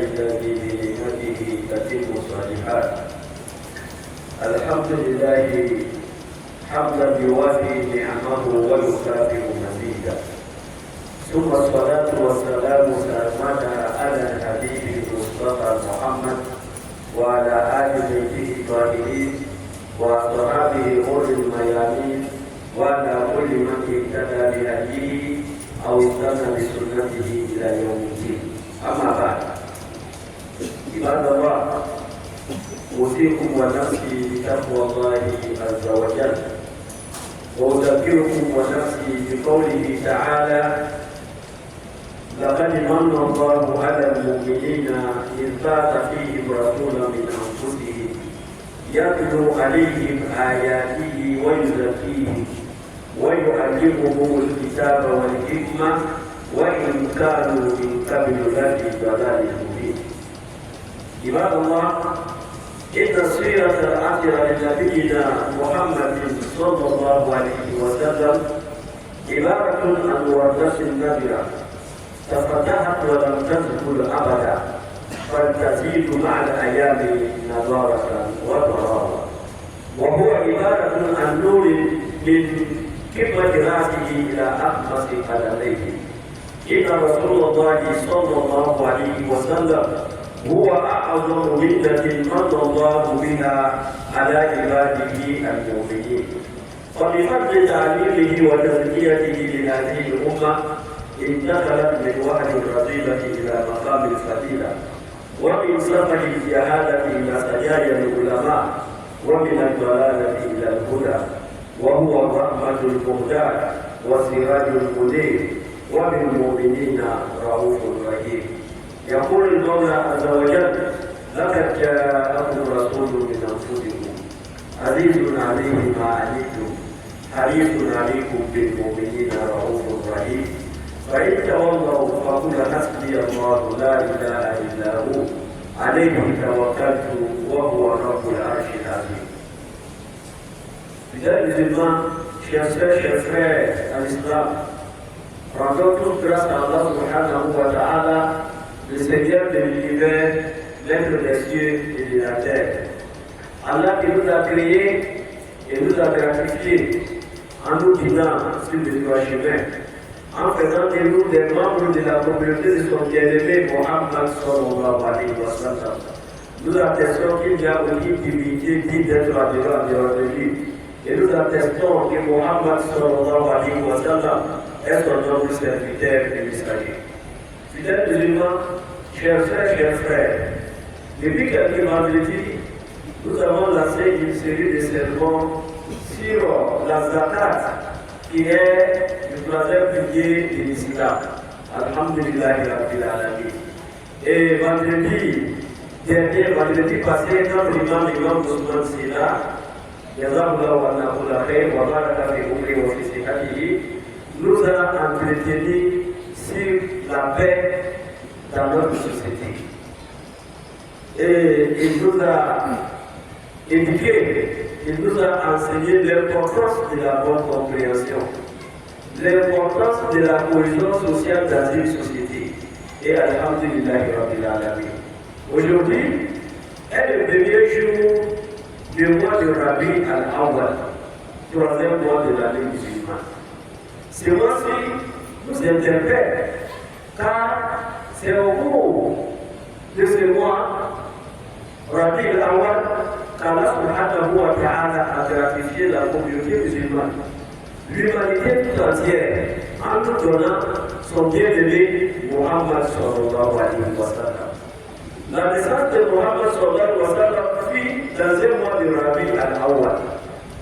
الذي بنعمته تتم الصالحات. الحمد لله حمدا يوافي نعمه ويكافئ مزيدا. ثم الصلاة والسلام سرمدا على الحبيب المصطفى محمد وعلى آل بيته الطاهرين وأصحابه غر الميامين وعلى كل من اهتدى بهديه أو استنى بسنته إلى يوم الدين. أما بعد، عباد الله، أوصيكم ونفسي بتقوى الله عز وجل، وأذكركم ونفسي بقوله تعالى: لقد من الله على المؤمنين إذ بعث فيهم رسولا من أنفسهم يتلو عليهم آياته ويزكيهم ويعلمهم الكتاب والحكمة وإن كانوا من قبل لفي ضلال مبين. عباد الله، إن السيرة العطرة لنبينا محمد صلى الله عليه وسلم عبارة عن وردة نادرة تفتحت ولم تزل أبدا، بل تزيد مع الأيام نضارة وضرارة، وهو عبارة عن نور من قمة رأسه إلى أخمص قدميه. إن رسول الله صلى الله عليه وسلم هو أعظم منة من الله بها على عباده المؤمنين، فبفضل تعليمه وتزكيته لهذه الأمة انتقلت من وحي الرذيلة إلى مقام الفضيلة، ومن سفر الجهالة إلى سجايا العلماء، ومن الضلالة إلى الهدى، وهو الرحمة المهداة وسراج المنير، وبالمؤمنين رؤوف رحيم. يقول المولى عز وجل: لقد جاءكم رسول من أنفسكم عزيز عليه ما عنتم حريص عليكم بالمؤمنين رؤوف رحيم. فإن تولوا فقل حسبي الله لا إله إلا هو عليه توكلت وهو رب العرش العظيم. Mesdames et musulmans, chers frères en islam, rendons tous grâce à Allah subhanahu wa ta'ala, le Seigneur de l'univers, l'être des cieux et de la terre. Allah qui nous a créés et nous a gratifiés en nous guidant sur le droit chemin, en faisant de nous des membres de la communauté de son bien-aimé Mohammed sallallahu alayhi wa sallam. Nous attestons qu'il n'y a aucune divinité digne d'être adorée en dehors de lui. Et nous attestons que Mohammed sallallahu alayhi wa sallam est son noble serviteur et messager. Fidèles musulmans, chers frères, depuis quelques vendredis, nous avons lancé une série de sermons sur la zakat, qui est le troisième pilier de l'islam. Alhamdulillah Rabbil Alamin. Et vendredi passé, notre imam Ousmane Sina, nous a entretenu sur la paix dans notre société. Et il nous a éduqué, il nous a enseigné l'importance de la bonne compréhension, l'importance de la cohésion sociale dans une société. Et alhamdulillah Rabbil Alamin. Aujourd'hui est le premier jour du mois de Rabi al-Awwal, troisième mois de l'année musulmane. Ce mois-ci nous interpelle, car c'est au cours de ce mois, Rabi al-Awwal, qu'Allah subhanahu wa ta'ala a gratifié la communauté musulmane, l'humanité tout entière, en nous donnant son bien-aimé Muhammad sallallahu alayhi wa sallam. La naissance de Muhammad sallallahu alayhi wa sallam fut dans un mois de Rabi al-Awwal.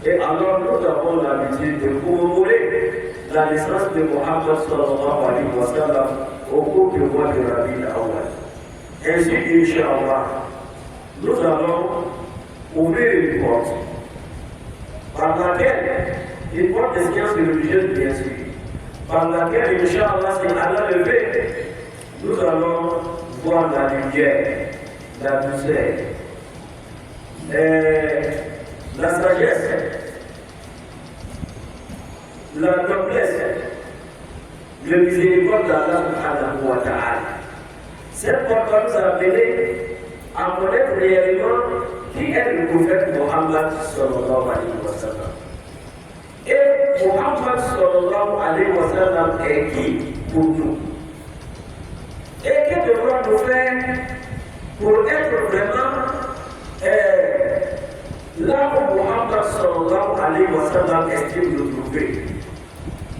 Et alors nous avons l'habitude de commémorer la naissance de Muhammad sallallahu alayhi wa sallam au cours du mois de Rabi al-Awwal. Ainsi, Inch'Allah, nous allons ouvrir une porte par laquelle, une porte de sciences religieuses bien sûr, par laquelle, Inch'Allah, si Allah le veut, nous allons voir la lumière, la douceur, la sagesse, la noblesse, le miséricorde d'Allah subhanahu wa ta'ala. Cette porte va nous amener à connaître réellement qui est le prophète Mohammed sallallahu alayhi wa sallam. Et Mohammed sallallahu alayhi wa sallam est qui pour nous? Et que devons-nous faire pour être vraiment là où Mohammed sallallahu alayhi wa sallam estime nous trouver?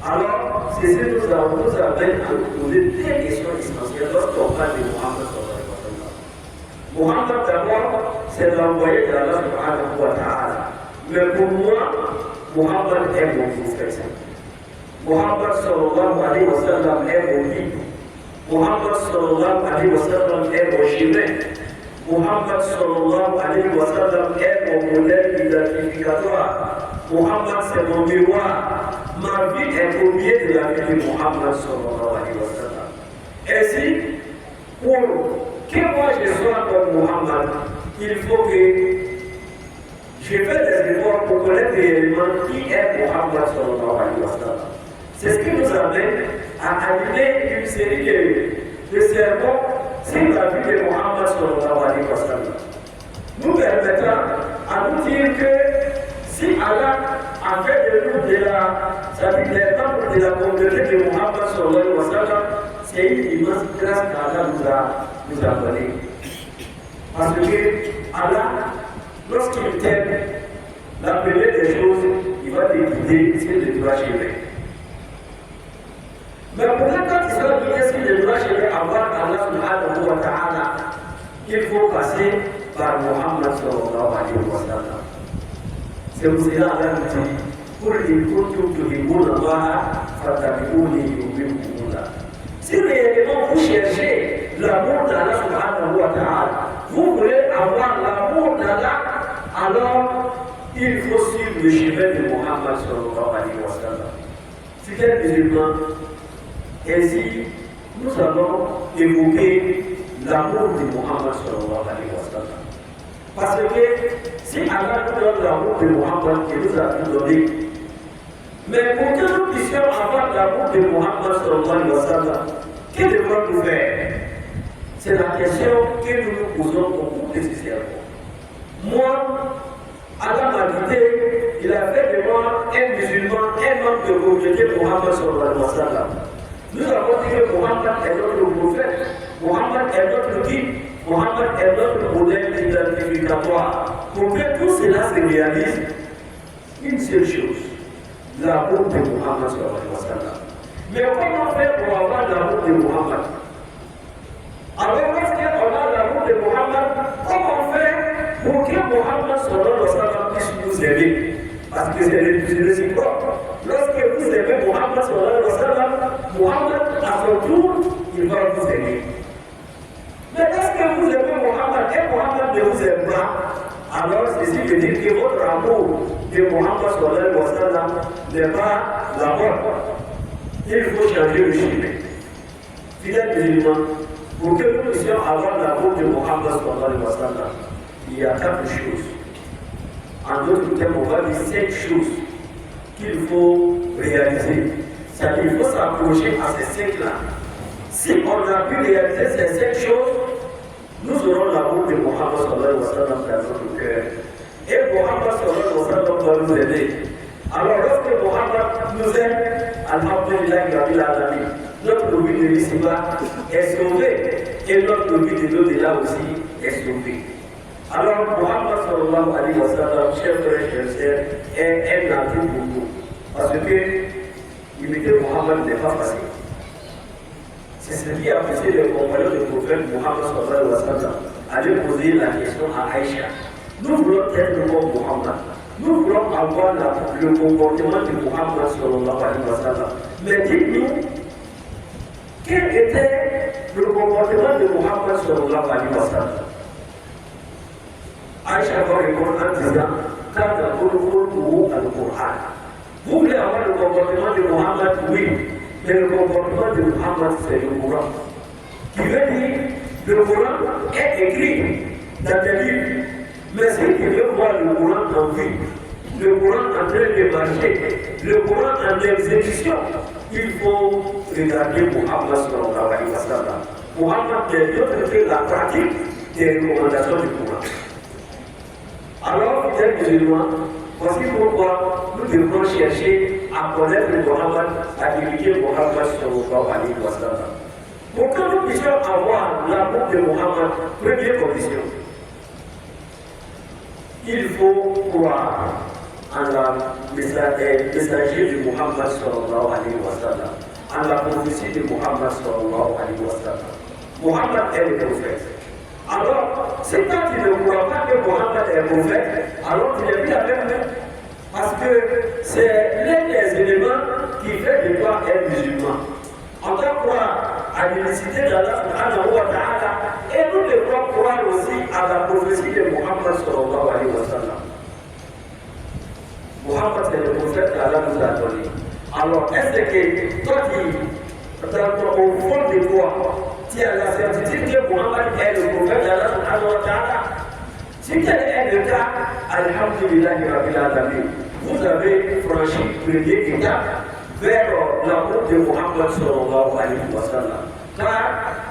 Alors, c'est ce que nous avons à nous poser des questions essentielles lorsqu'on parle de Mohammed sallallahu alayhi wa sallam. Mohammed d'abord, c'est l'envoyé de Allah subhanahu wa ta'ala. Mais pour moi, Mohammed est mon prophète. Mohammed sallallahu alayhi wa sallam est mon guide. Mohammed sallallahu alayhi wa sallam est mon chemin. Mohammed sallallahu alayhi wa sallam est mon modèle identificatoire. Mohammed c'est mon miroir. Ma vie est copiée de la vie de Mohammed sallallahu alayhi wa sallam. Ainsi, pour que moi je sois comme Mohammed, il faut que je fasse des efforts pour connaître réellement qui est Mohammed sallallahu alayhi wa sallam. C'est ce qui nous amène à animer une série de sermons sur la vie de Mohammed sallallahu alayhi wa sallam. Nous permettant à nous dire que si Allah a fait de nous les membres de la communauté de Mohammed sallallahu alayhi wa sallam, c'est une immense grâce qu'Allah nous a donnée. Parce que Allah, lorsqu'il t'aime, la première des choses, il va te guider sur le droit chemin. Mais pour quand il sera guidé sur le droit chemin, avoir Allah subhanahu wa ta'ala, il faut passer par Mohammed sallallahu alayhi wa sallam. C'est pour cela Allah nous dit, pour les kuntum tuhibbuna Allah, fattabi'uni yuhibbukum Allah. Si réellement vous cherchez l'amour d'Allah subhanahu wa ta'ala, vous voulez avoir l'amour d'Allah, alors il faut suivre le chemin de Mohammed sallallahu alayhi wa sallam. Fidèles musulmans, ainsi nous allons évoquer l'amour de Mohammed sallallahu alayhi wa sallam. Parce que si Allah nous donne l'amour de Mohammed qu'il nous a tout donné, mais pour que nous puissions avoir l'amour de Mohammed sallallahu alayhi wa sallam, que devons-nous faire? C'est la question que nous nous posons au cours de ce sermon. Moi, Allah m'a guidé, il a fait de moi un musulman, un membre de la communauté Mohammed sallallahu alayhi wa sallam. Nous avons dit que Mohammed est notre prophète, Mohammed est notre guide, Mohammed est notre modèle identificatoire. Pour que tout cela se réalise, une seule chose, l'amour de Mohammed sallallahu alayhi wa sallam. Mais comment faire pour avoir l'amour de Mohammed? Alors lorsqu'on a l'amour de Mohammed, comment faire pour que Mohammed sallallahu alayhi wa sallam puisse nous aimer? Parce que c'est réciproque. Lorsque vous aimez Mohammed sallallahu alayhi wa sallam, Mohammed à son tour, il va vous aimer. Mais lorsque vous aimez Mohammed et Mohammed ne vous aime pas, alors ceci veut dire que votre amour de Mohammed sallallahu alayhi wa sallam n'est pas la bonne. Il faut changer le chemin. Fidèles musulmans, pour que nous puissions avoir l'amour de Mohammed sallallahu alayhi wa sallam, il y a 4 choses. En d'autres termes, on va dire 5 choses qu'il faut réaliser. C'est-à-dire qu'il faut s'approcher à ces 5-là. Si on a pu réaliser ces 5 choses, nous aurons l'amour de Mohammed sallallahu alayhi wa sallam dans notre cœur. Et Mohammed sallallahu alayhi wa sallam va nous aider. Alors lorsque Mohammed nous aime, alhamdulillah, rabbil alamin, notre vie de l'ici-bas est sauvée et notre vie de l'au-delà aussi est sauvée. Alors Mohammed sallallahu alayhi wa sallam, chers frères et chers sœurs, est un atout pour nous. Parce que imiter Mohammed n'est pas facile. C'est ce qui a poussé les compagnons du prophète Mohammed sallallahu alayhi wa sallam à aller poser la question à Aïcha. Nous voulons être comme Mohammed. Nous voulons avoir le comportement de Mohammed sallallahu alayhi wa sallam. Mais dites-nous, quel était le comportement de Mohammed sallallahu alayhi wa sallam? Aïcha va répondre en disant, quand Al-Qur'an. Vous voulez avoir le comportement de Mohammed? Oui. Mais le comportement de Mohammed, c'est le Coran. Qui veut dire, le Coran est écrit dans des livres. Mais si tu veux voir le Coran en vie, le Coran en train de marcher, le Coran en exécution, il faut regarder Mohammed sallallahu alayhi wa sallam. Muhammad n'est d'autre que la pratique des recommandations du Coran. Alors, fidèles musulmans, voici pourquoi nous devrons chercher à connaître Muhammad, à imiter Muhammad sallallahu alayhi wa sallam. Pour que nous puissions avoir l'amour de Muhammad, première condition, il faut croire en la messager de Muhammad sallallahu alayhi wa sallam, en la prophétie de Muhammad sallallahu alayhi wa sallam. Muhammad est le prophète. Alors, c'est quand tu ne crois pas que Muhammad est prophète, alors tu n'es plus la même. Parce que c'est l'un des éléments qui fait de toi un musulman. On doit croire à l'unicité d'Allah subhanahu wa ta'ala et nous devons croire aussi à la prophétie de Muhammad sallallahu alayhi wa sallam. Muhammad c'est le prophète qu'Allah nous a donné. Alors, est-ce que toi au fond de toi, tu as la certitude que Muhammad est le prophète d'Allah subhanahu wa ta'ala? Si tel est le cas, alhamdulillahi rabbil alamin, vous avez franchi le premier étape vers l'amour de Muhammad sallallahu alayhi wa sallam. Car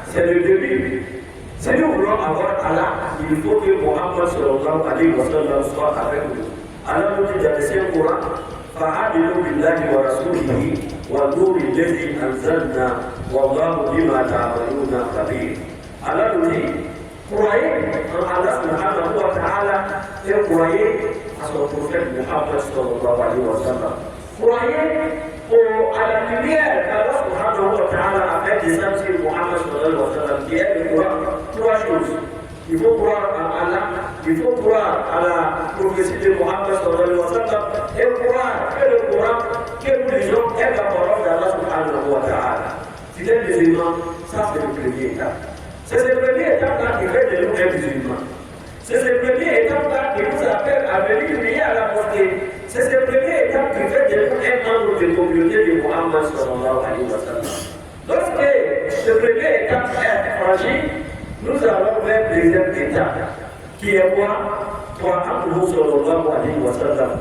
c'est le début. Si nous voulons avoir Allah, il faut que Muhammad sallallahu alayhi wa sallam soit avec nous. Allah nous dit dans le Saint-Coran, فآمنوا بالله ورسوله والنور الذي أنزلنا والله بما تعملون خبير. Allah nous dit, croyez en Allah subhanahu wa ta'ala et croyez à son prophète Muhammad sallallahu alayhi wa sallam. Croyez à la lumière qu'Allah subhanahu wa ta'ala a fait descendre sur Muhammad sallallahu alayhi wa sallam, qui est le Coran. Trois choses. Il faut croire en Allah, il faut croire à la prophétie de Muhammad sallallahu alayhi wa sallam et croire que le Coran que nous lisons est la parole d'Allah subhanahu wa ta'ala. Si c'est musulman, ça c'est le premier étape. C'est ce premier étape-là qui fait de nous un musulman. C'est ce premier étape-là qui nous appelle à venir prier à la mosquée. C'est ce premier étape qui fait de nous un membre de la communauté de Muhammad sallallahu alayhi wa sallam. Lorsque ce premier étape est franchi, nous allons vers la deuxième étape, qui est quoi? Sallallahu alayhi wa sallam,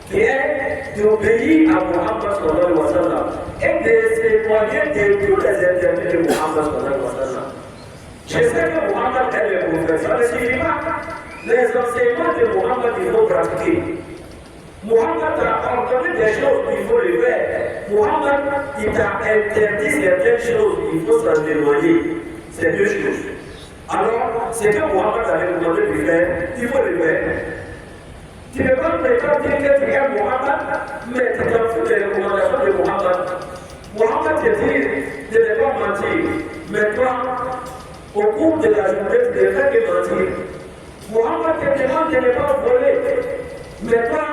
qui est d'obéir à Muhammad sallallahu alayhi wa sallam et de s'éloigner de tous les interdits de Muhammad sallallahu alayhi wa sallam. Je sais que Muhammad est le prophète, ça ne suffit pas. Les enseignements de Muhammad, il faut pratiquer. Muhammad a ordonné des choses, il faut les faire. Muhammad, il t'a interdit certaines choses, il faut s'en éloigner. C'est deux choses. Alors, ce que Muhammad avait demandé de faire, il faut le faire. Tu ne peux pas prétendre dire que tu es Muhammad, mais tu t'en fous des recommandations de Muhammad. Muhammad te dit de ne pas mentir, mais toi, au cours de la journée, tu ne fais que mentir. Muhammad te demande de ne pas voler, mais toi,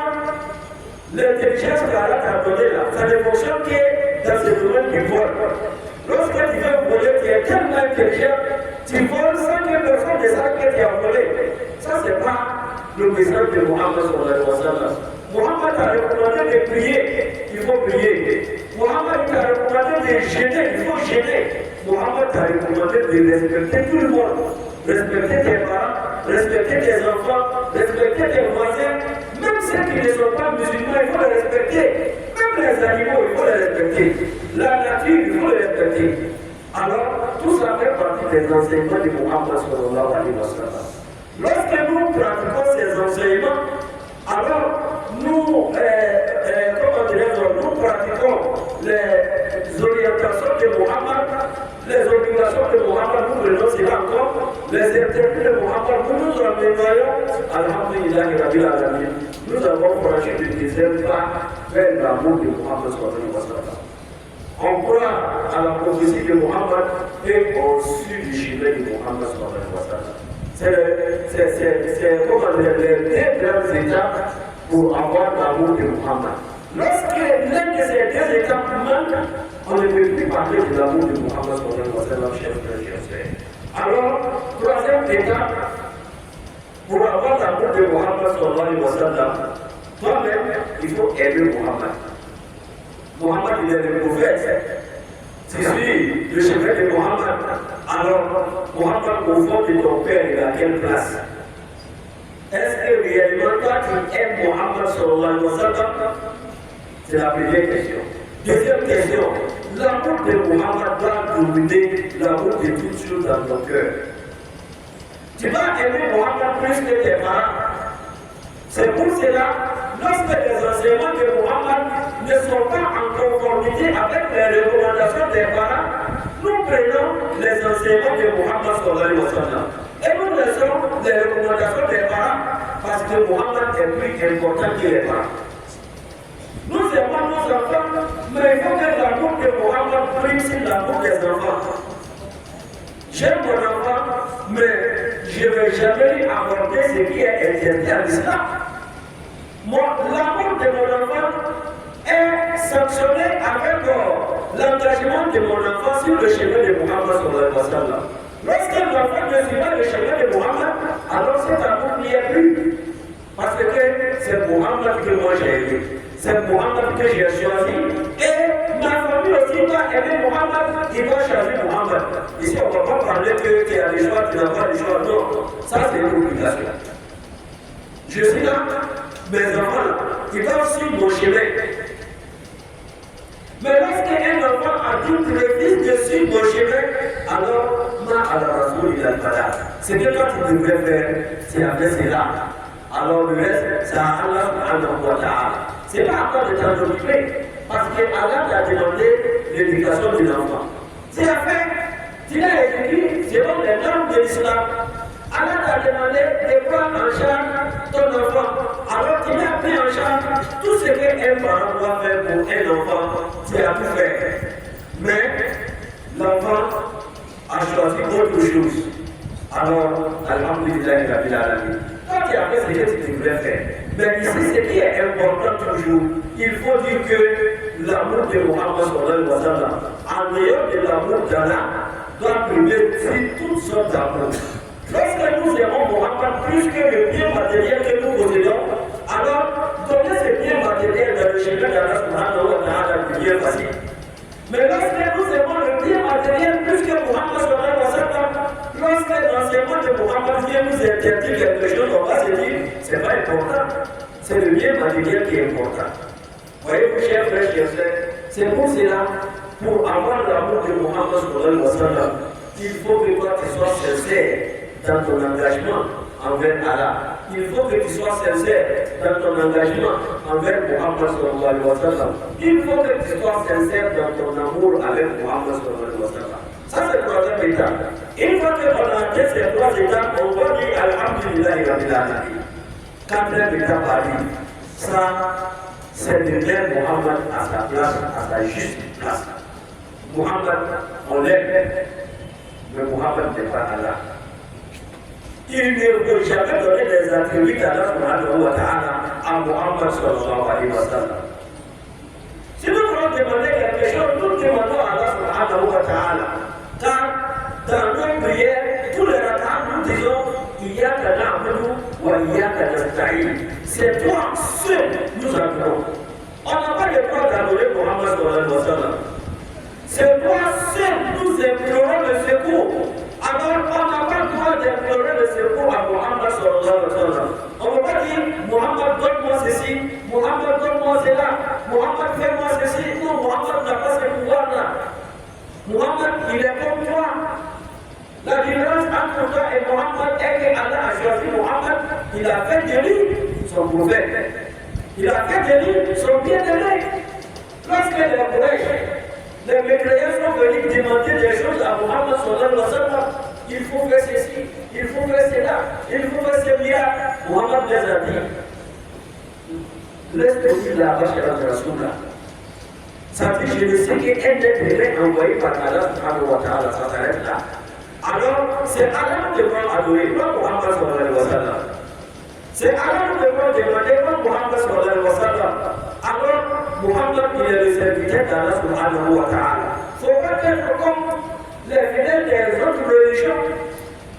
l'intelligence qu'Allah t'a donnée là, ça ne fonctionne que dans ce domaine du vol. Lorsque tu veux voler, tu es tellement intelligent, tu voles sans que personne ne sache que tu as volé. Ça, c'est pas le message de Muhammad sallallahu alayhi wa sallam. Muhammad a recommandé de prier, il faut prier. Muhammad a recommandé de gêner, il faut gêner. Muhammad a recommandé de respecter tout le monde. Respecter tes parents, respecter tes enfants, respecter tes voisins. Même ceux qui ne sont pas musulmans, il faut les respecter. Même les animaux, il faut les respecter. La nature, il faut les respecter. Alors, tout ça fait partie des enseignements de Muhammad sallallahu alayhi wa sallam. Lorsque nous pratiquons ces enseignements, alors nous, nous pratiquons les orientations de Muhammad, les obligations de Muhammad, nous prenons cela encore, les interdits de Muhammad, nous nous en nettoyons, alhamdulillahi rabbil alamin. Nous avons franchi le deuxième pas vers l'amour de Muhammad sallallahu alayhi wa sallam. On croit à la prophétie de Muhammad et on suit le chemin de Muhammad sallallahu alayhi wa sallam. C'est comme les deux grandes étapes pour avoir l'amour de Muhammad. Lorsque l'un de ces deux étapes manque, on ne peut plus parler de l'amour de Muhammad sallallahu alayhi wa sallam, chers frères et sœurs. Alors, troisième étape, pour avoir l'amour de Muhammad sallallahu alayhi wa sallam, toi-même, il faut aimer Muhammad. Muhammad, il est le prophète. Tu suis le chemin de Muhammad. Alors, Muhammad, au fond de ton père, il est à quelle place? Est-ce que réellement toi tu aimes Muhammad sallallahu alayhi wa sallam? C'est la première question. Deuxième question, l'amour de Muhammad doit dominer l'amour de toutes choses dans ton cœur. Tu vas aimer Muhammad plus que tes parents. C'est pour cela, lorsque les enseignements de Muhammad ne sont pas en conformité avec les recommandations des parents, nous prenons les enseignements de Muhammad sallallahu alayhi wa sallam. Et nous laissons les recommandations des parents parce que Muhammad est plus important que les parents. Nous aimons nos enfants, mais il faut que l'amour de Muhammad prime sur l'amour des enfants. J'aime mon enfant, mais je ne vais jamais lui aborder ce qui est interdit à l'islam. L'amour de mon enfant est sanctionné avec l'engagement de mon enfant sur le chemin de Muhammad sallallahu alayhi wa sallam. Lorsque l'enfant ne suit pas le chemin de Muhammad, alors cet amour n'y est plus. Parce que c'est Muhammad que moi j'ai aimé. C'est Muhammad que j'ai choisi. Et ma famille aussi doit aimer Muhammad, il doit choisir Muhammad. Ici, on ne va pas parler que tu as le choix, tu n'as pas le choix. Non, ça c'est une obligation. Je suis là, mes enfants, ils doivent suivre mon chemin. Mais lorsqu'un enfant adulte refuse de suivre mon chemin, alors, c'est que toi tu devrais faire, c'est après cela. Alors le reste, c'est à Allah subhanahu wa ta'ala. C'est pas à toi de t'en occuper, parce que Allah t'a demandé l'éducation de l'enfant. C'est à faire, tu l'as éduqué selon les normes de l'islam. Allah t'a demandé de prendre en charge ton enfant. Alors tu l'as pris en charge tout ce qu'un parent doit faire pour un enfant, tu as tout fait. Mais l'enfant a choisi autre chose. Alors, alhamdulillah, rabbil alamin. Toi, tu as fait ce que tu devrais faire. Mais ici, ce qui est important toujours, il faut dire que l'amour de Muhammad sallallahu alayhi wa sallam, en dehors de l'amour d'Allah, doit primer sur toutes sortes d'amour. Lorsque nous aimons Muhammad plus que le bien matériel que nous possédons, alors donner ce bien matériel dans le chemin d'Allah subhanahu wa ta'ala devient facile. Mais lorsque nous aimons le bien matériel plus que Muhammad sallallahu alayhi wa sallam, lorsque l'enseignement de Muhammad vient nous interdire quelque chose, on va se dire, c'est pas important. C'est le bien matériel qui est important. Voyez-vous, chers frères, chers frères, c'est pour cela, pour avoir l'amour de Muhammad sallallahu alayhi wa sallam, il faut que toi tu sois sincère dans ton engagement envers Allah. Il faut que tu sois sincère dans ton engagement envers Muhammad sallallahu alayhi wa sallam. Il faut que tu sois sincère dans ton amour avec Muhammad sallallahu alayhi wa sallam. Ça c'est le troisième étape. Une fois qu'on a atteint ces trois étapes, on va dire alhamdulillah rabbil alamin. Quatrième étape arrive. Ça, c'est de mettre Muhammad à sa place, à sa juste place. Muhammad, on l'aime, mais Muhammad n'est pas Allah. Il ne peut jamais donner les attributs d'Allah subhanahu wa ta'ala à Muhammad sallallahu alayhi wa sallam. Si nous voulons demander quelque chose, nous demandons à Allah subhanahu wa ta'ala. Car dans nos prières, tous les rakats, nous disons Iyyaka na'budu wa iyyaka nasta'in. C'est toi seul nous adorons. On n'a pas le droit d'adorer Muhammad sallallahu alayhi wa sallam. C'est toi seul nous implorons le secours. Alors on n'a pas le droit d'implorer le secours à Muhammad sallallahu alayhi wa sallam. On ne peut pas dire Muhammad donne-moi ceci, Muhammad donne-moi cela, Muhammad fais-moi ceci. Non, Muhammad n'a pas ce pouvoir-là. Muhammad, il est comme toi. La différence entre toi et Muhammad est que Allah a choisi Muhammad, il a fait de lui son prophète. Il a fait de lui son bien-aimé. Lorsque les Quraysh, les mécréants sont venus demander des choses à Muhammad sallallahu alayhi wa sallam, il faut faire ceci, il faut faire cela, il faut faire ce miracles. Muhammad les a dit, laisse tomber la vache à la Rasoula. Ça dit, je ne sais qu'un être humain envoyé par Allah subhanahu wa ta'ala, ça s'arrête là. Alors, c'est Allah que nous devons adorer, pas Muhammad sallallahu alayhi wa sallam. C'est Allah que nous devons demander, pas Muhammad sallallahu alayhi wa sallam. Alors, Muhammad, il est le serviteur d'Allah subhanahu wa ta'ala. Il ne faut pas être comme les fidèles des autres religions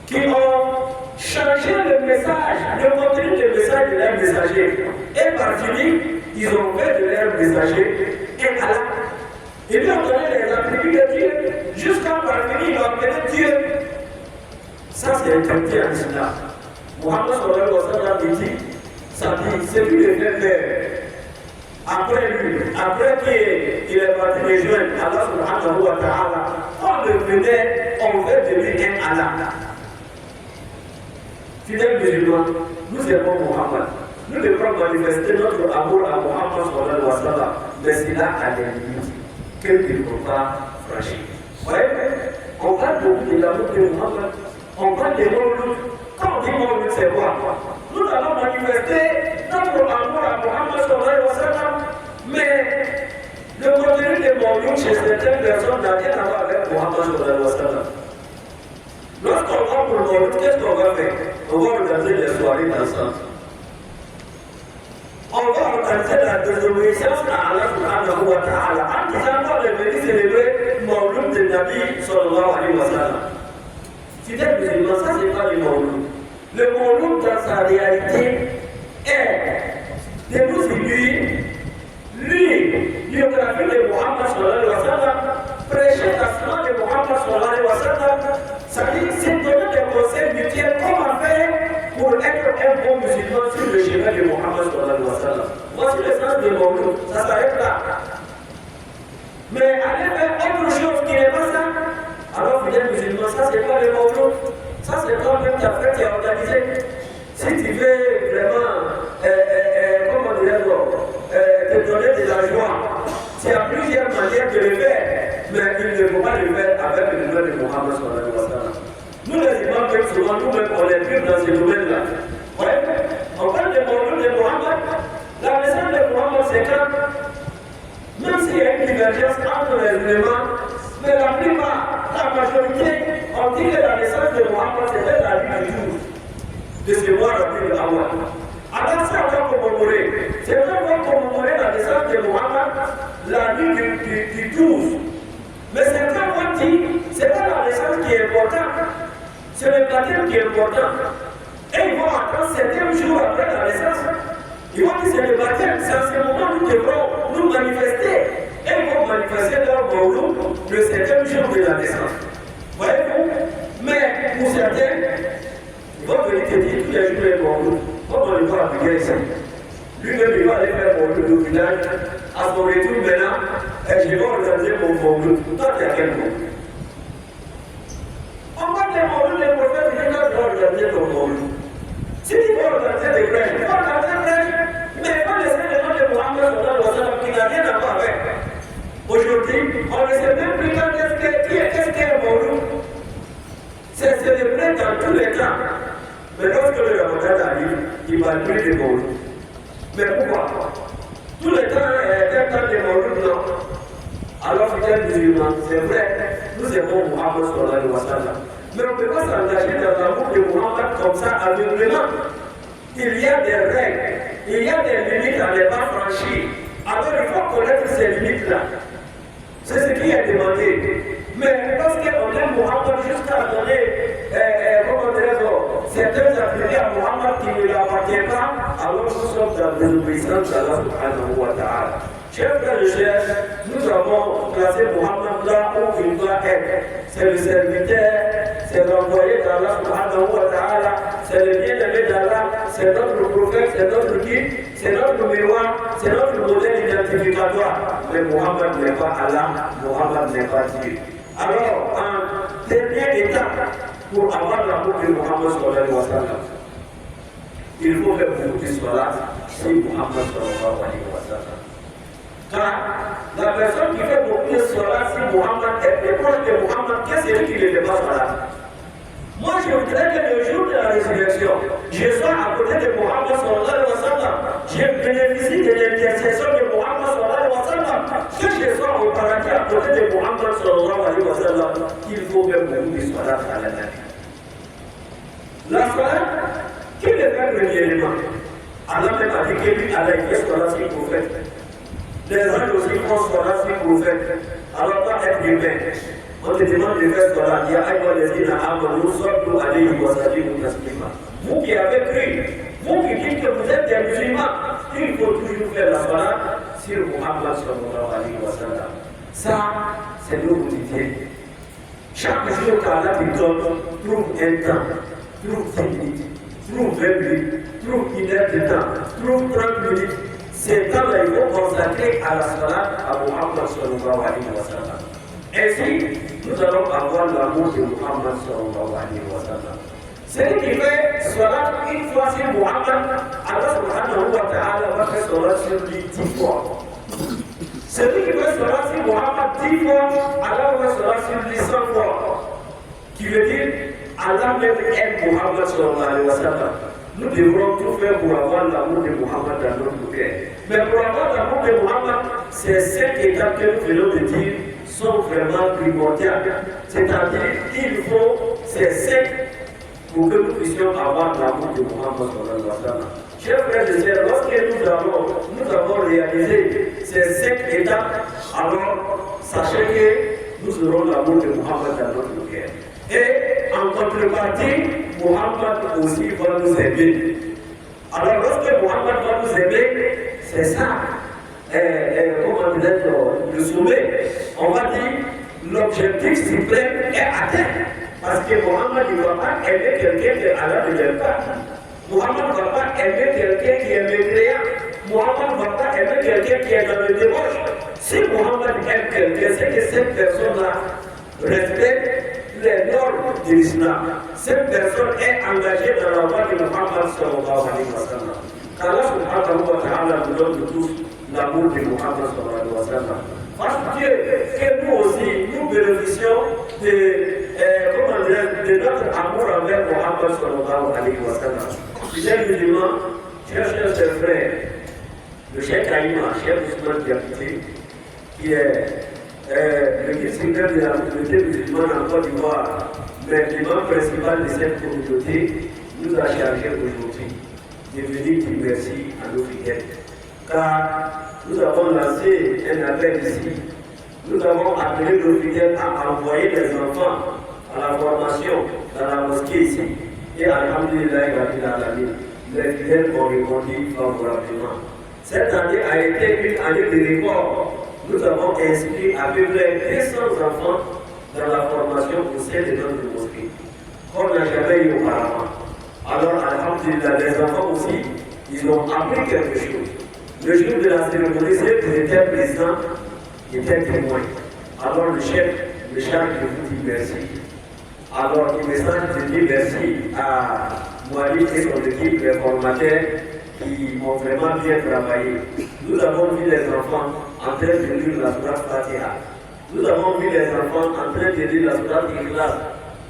qui ont changé le message, le contenu du message de leur messager. Et par fini, ils ont fait de leur messager un Allah. Ils lui ont donné les attributs de Dieu, jusqu'à par fini, ils ont appelé Dieu. Ça, c'est interdit en islam. Muhammad sallallahu alayhi wa sallam dit, ça dit, c'est lui le fait faire. après lui, après qu'il est parti rejoindre Allah subhanahu wa ta'ala, on le venait, on veut de lui un Allah. Fidèles musulmans, nous aimons Mohammed. Nous devons manifester notre amour à Mohammed sallallahu alayhi wa sallam, mais cela a des limites qu'il ne faut pas franchir. Ouais, on parle beaucoup de l'amour de Mohammed, on parle des mots. Quand on dit Mawlud, c'est quoi? Nous allons manifester notre amour à Mohammed sallallahu alayhi wa sallam, mais le contenu de Mawlud chez certaines personnes n'a rien à voir avec Mohammed sallallahu alayhi wa sallam. Lorsqu'on va pour Mawlud, qu'est-ce qu'on va faire? On va organiser des soirées ensemble. On va organiser la désobéissance à Allah subhanahu wa ta'ala en disant qu'on est venu célébrer Mawlud de Nabi sallallahu alayhi wa sallam. Fidèles musulmans, ça c'est pas le Mawlud. Le Mawlud dans sa réalité est de nous illustrer biographie de Mohammed sallallahu alayhi wa sallam, prêcher l'assainissement de Mohammed sallallahu alayhi wa sallam, c'est-à-dire c'est donner des conseils mutuels comment faire pour être un bon musulman sur le chemin de Mohammed sallallahu alayhi wa sallam. Voici le sens de Mawlud, ça s'arrête là. Mais aller faire autre chose qui n'est pas ça, alors fidèles musulmans, ça c'est pas le Mawlud. Ça, c'est toi-même ta fête qui est organisée. Si tu veux vraiment, comment dirais-je, te donner de la joie, il y a plusieurs manières de le faire, mais il ne faut pas le faire avec le nom de Mohammed sallallahu alayhi wa sallam. Nous, les imams, même souvent, nous-mêmes, on est plus dans ce domaine-là. Ouais, on parle de Mawlud de Mohammed. La naissance de Mohammed, c'est quand, même s'il y a une divergence entre les éléments, mais la plupart, la majorité, on dit que la naissance de Mohammed c'était la nuit du jour de ce mois d'avril Awal. Alors ça, on va commémorer. C'est vrai qu'on va commémorer la naissance de Mohammed la nuit du 12. Mais certains vont dire que ce n'est pas la naissance qui est importante, c'est le baptême qui est important. Et ils vont attendre 7e jour après la naissance. Ils vont dire que c'est le baptême, c'est en ce moment que nous devrons nous manifester. Et ils vont manifester leur Mawlud le 7e jour de la naissance. Voyez-vous? Mais pour certains, ils vont venir te dire tous les jours les Mawlud. Comme on le voit à Biguel ici. Lui-même, il va aller faire Mawlud au village. À son retour maintenant, et je vais organiser mon Mawlud. Toi, tu as quel mot? On parle des Mawlud, les prophètes, ils disent que tu vas organiser ton Mawlud. Si tu vas organiser des prêches, tu vas organiser des prêches, mais pas laisser le nom de Mohammed sallallahu alayhi wa sallam qui n'a rien à voir avec. Aujourd'hui, on ne sait même plus qu'est-ce qu'est le Mawlud. C'est célébré dans tous les temps. Mais lorsque le Ramadan arrive, il ne parle plus de Mawlud. Mais pourquoi? Tous les temps, il temps de Mawlud, non. Alors, fidèles musulmans, c'est vrai, nous aimons Mohammed sallallahu alayhi wa sallam. Mais on ne peut pas s'engager dans l'amour de Mohammed comme ça aveuglément. Il y a des règles, il y a des limites à ne pas franchir. Alors, il faut connaître ces limites-là. C'est ce qui est demandé. Mais parce qu'on aime Mohammed jusqu'à donner, comment dirais-je, certains attributs à Mohammed qui ne lui appartiennent pas, alors nous sommes dans la désobéissance d'Allah subhanahu wa ta'ala. Chers frères et sœurs, nous avons placé Mohammed là où il doit être. C'est le serviteur, c'est l'envoyé d'Allah subhanahu wa ta'ala, c'est le bien-aimé d'Allah, c'est notre prophète, c'est notre guide, c'est notre miroir, c'est notre modèle identificatoire. Mais Mohammed n'est pas Allah, Mohammed n'est pas Dieu. Alors, en dernière étape, pour avoir l'amour de Mohammed sallallahu alayhi wa sallam, il faut faire beaucoup de salat sur Mohammed sallallahu alayhi wa sallam. Car la personne qui fait beaucoup de salat sur Mohammed est plus proche de Mohammed que celui qui ne fait pas salat. Moi, je voudrais que le jour de la résurrection, je sois à côté de Mohammed sallallahu alayhi wa sallam. Je bénéficie de l'intercession de Mohammed sallallahu alayhi wa sallam. Que je sois au paradis à côté de Mohammed sallallahu alayhi wa sallam, il faut faire beaucoup de salat à la terre. La salat, qui le fait premièrement? Allah même a dit que lui, Allah, il fait salat sur le prophète. Les gens aussi font salat sur le prophète. Alors, pas être humain. On te demande de faire salat. Il y a un des dînes à Amadou, sallu alayhi wa sallimu taslima. Vous qui avez cru, vous qui dites que vous êtes des musulmans, il faut toujours faire la salat sur Muhammad sallallahu alayhi wa sallam. Ça, c'est nos quotidiens. Chaque jour qu'Allah te donne, trouve un temps, trouve 10 minutes, trouve 20 minutes, trouve 1 heure de temps, trouve 30 minutes. ces temps-là, il faut consacrer à la salat à Muhammad sallallahu alayhi wa sallam. Ainsi, nous allons avoir l'amour de Muhammad sallallahu alayhi wa sallam. Celui qui fait salat une fois sur Muhammad, Allah subhanahu wa ta'ala va faire salat sur lui 10 fois. Celui qui fait salat sur Muhammad 10 fois, Allah va faire salat sur lui 100 fois. Qui veut dire, Allah même aime Muhammad sallallahu alayhi wa sallam. Nous devrons tout faire pour avoir l'amour de Muhammad dans notre cœur. Mais pour avoir l'amour de Muhammad, ces 5 étapes que nous venons de dire sont vraiment primordiales. C'est-à-dire qu'il faut ces 5 pour que nous puissions avoir l'amour de Muhammad sallallahu alayhi wa sallam. Chers frères et sœurs, lorsque nous avons réalisé ces 5 étapes, alors sachez que nous aurons l'amour de Muhammad dans notre cœur. Et en contrepartie, Muhammad aussi va nous aimer. Alors lorsque Muhammad va nous aimer, c'est ça, comment dire, le sommet. On va dire, l'objectif suprême est atteint. Parce que Muhammad ne va pas aimer quelqu'un qui Allah ne l'aime pas. Muhammad ne va pas aimer quelqu'un qui est mécréant. Muhammad ne va pas aimer quelqu'un qui est dans le débauche. Si Muhammad aime quelqu'un, c'est que cette personne-là respecte les normes de l'islam. Cette personne est engagée dans la voie de Muhammad sallallahu alayhi wa sallam. Allah subhanahu wa ta'ala nous donne de tous l'amour de Muhammad sallallahu alayhi wa sallam. Parce que nous aussi, nous bénéficions de notre amour envers Muhammad sallallahu alayhi wa sallam. Chers musulmans, chers frères, le Cheikh Aïma, Cheikh Ousmane Diakité, qui est le guide suprême de la communauté musulmane en Côte d'Ivoire, mais l'imam principal de cette communauté, nous a chargé aujourd'hui de venir dire merci à nos fidèles. Car nous avons lancé un appel ici. Nous avons appelé nos fidèles à envoyer les enfants à la formation dans la mosquée ici. Et alhamdulillah, les fidèles ont répondu favorablement. Cette année a été une année de record. Nous avons inscrit à peu près 200 enfants dans la formation au sein de notre mosquée, qu'on n'a jamais eu auparavant. Alors, alhamdulillah, les enfants aussi, ils ont appris quelque chose. Le jour de la cérémonie, c'est que j'étais président, j'étais témoin. Alors, le chef, je vous dis merci. Alors, il me semble de dire merci à Mouali et son équipe, les formateurs, qui ont vraiment bien travaillé. Nous avons vu les enfants en train de lire la Sourate Fatiha. Nous avons vu les enfants en train de lire la Sourate Ikhlas,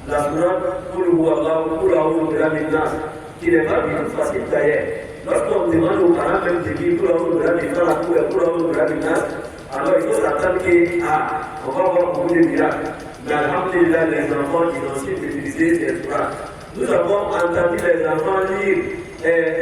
la Sourate Qul Huwallahu, Qul A'udhu Birabbil Nas, qui n'est pas du tout facile d'ailleurs. Lorsqu'on demande aux parents même de dire Qul A'udhu Birabbil Nas, Qul A'udhu Birabbil Nas, alors il faut s'attendre qu'on va voir beaucoup de miracles. Mais alhamdulillah, les enfants, ils ont su utiliser ces sourates. Nous avons entendu les enfants lire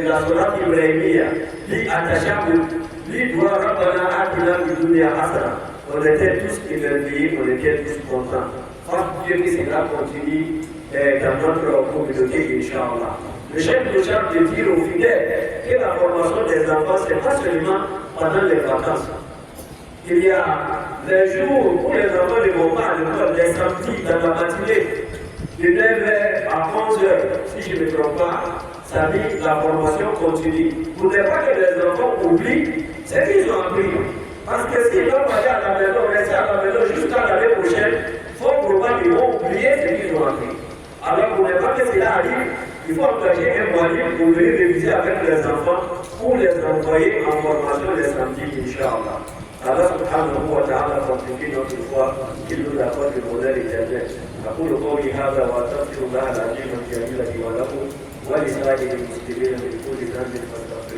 la Sourate Ibrahimiyya, lire At-Tashabbuh, lire Dua Rabbana Atina fid dunya hasana. On était tous émerveillés, on était tous contents. Parce que Dieu que cela continue dans notre communauté, Inch'Allah. Le chef de charge de dire aux fidèles que la formation des enfants, ce n'est pas seulement pendant les vacances. Il y a les jours où les enfants ne vont pas à l'école, les samedis dans la matinée, de 9h à 11h, si je ne me trompe pas, ça dit la formation continue. Pour ne pas que les enfants oublient ce qu'ils ont appris. Parce que s'ils doivent aller à la maison, rester à la maison jusqu'à l'année prochaine, fort probablement qu'ils vont oublier ce qu'ils ont appris. Alors pour ne pas que cela arrive, il faut engager un moyen pour venir réviser avec les enfants ou les envoyer en formation les samedis, Inch'Allah. Allah subhanahu wa ta'ala fortifie notre foi, qu'il nous accorde le bonheur éternel. أقول قولي هذا وأستغفر الله العظيم الجليل لي ولكم ولسائر المسلمين من كل ذنب فاستغفروه